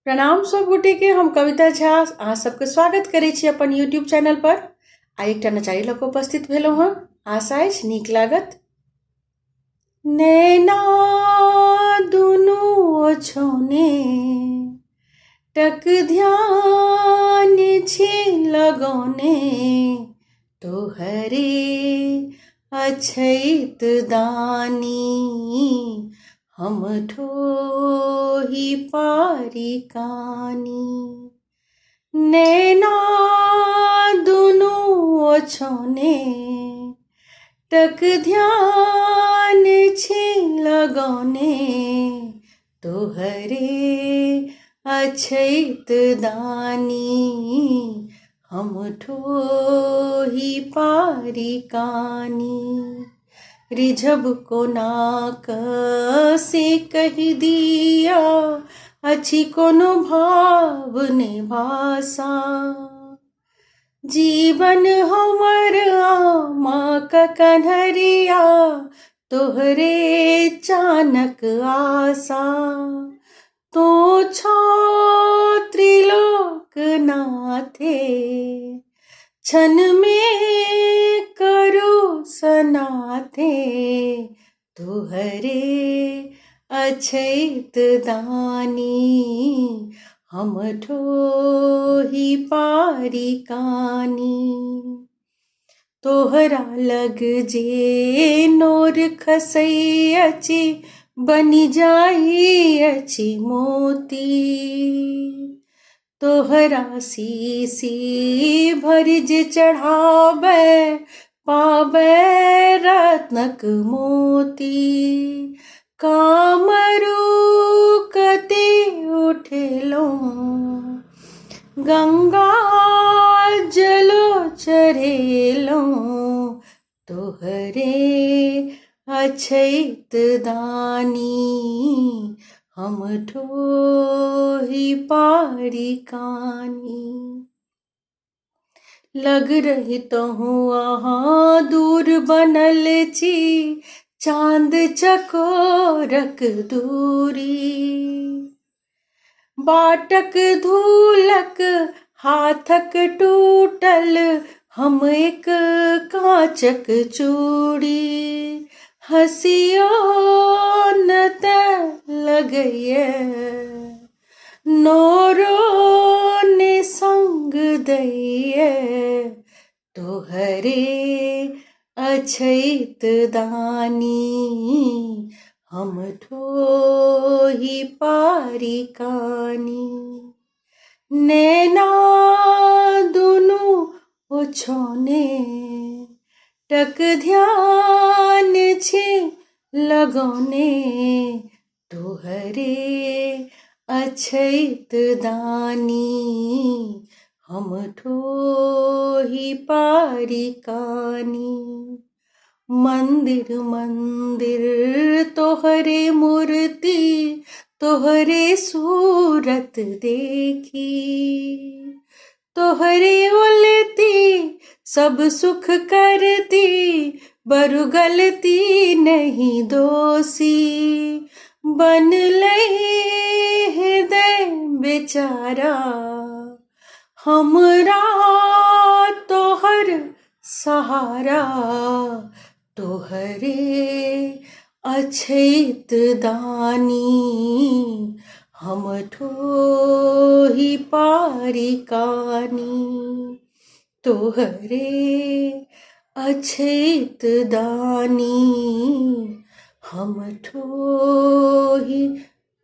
प्रणाम सब गोटे के। हम कविता झा अहाँ सबके स्वागत करै छी अपन यूट्यूब चैनल पर। आइ एकटा नचारी लऽ कऽ उपस्थित भेलहुँ हँ। आशा अछि नीक लागत। नैना दुनू ओछौने टक ध्यान छी लगौने, तोहरे अछैत दानी हम ठोही पारी कानी। नैना दुनू ओछौने टक ध्यान छी लगौने, तोहरे अछैत दानी हम ठोही पारी कानी। रिझब को नाक से कहि दिया, अछि कोनो भाव ने भाषा। जीवन हमर आमा कन्हरिया, तोहरे चानक आशा। तो छो त्रिलोक नाथे, क्षण में करो सनाथे, तोहरे अछैत दानी हम ठोही पारी कानी। तोहरा लग जे नोर खसै अछि, बनि जाइ अछि मोती। तोहरा शीशी भरि जे चढ़ाबै, पाबै रत्नक मोती। कामरू कते उठेलहुँ, गंगा जलो चढ़ेलहुँ, तोहरे अछैत दानी हम ठोही पारी कानी। लग रहितहुँ अहाँ दूर बनल छी, चाँद चकोरक दूरी। बाटक धूलक हाथक टूटल, हम एक काँचक चूड़ी। हँसियो न तऽ लगैए, नोरो ने संग दैए, तोहरे अछैत दानी हम ठोही पारी कानी। नैना दुनू ओछौने टक ध्यान छी लगौने, तोहरे अछैत दानी हम ठोही पारी कानी। मंदिर मंदिर तोहरे मूर्ति, तोहरे सूरत देखी। तोहरे उलती सब सुख करती, बरु गलती नहीं दोषी। बनलै हृदय बेचारा, हमरा तोहर सहारा, तोहरे अछैत दानी हम ठोही पारी कानी। तोहरे अछैत दानी हम ठोही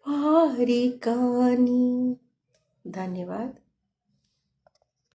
पारी कानी। धन्यवाद।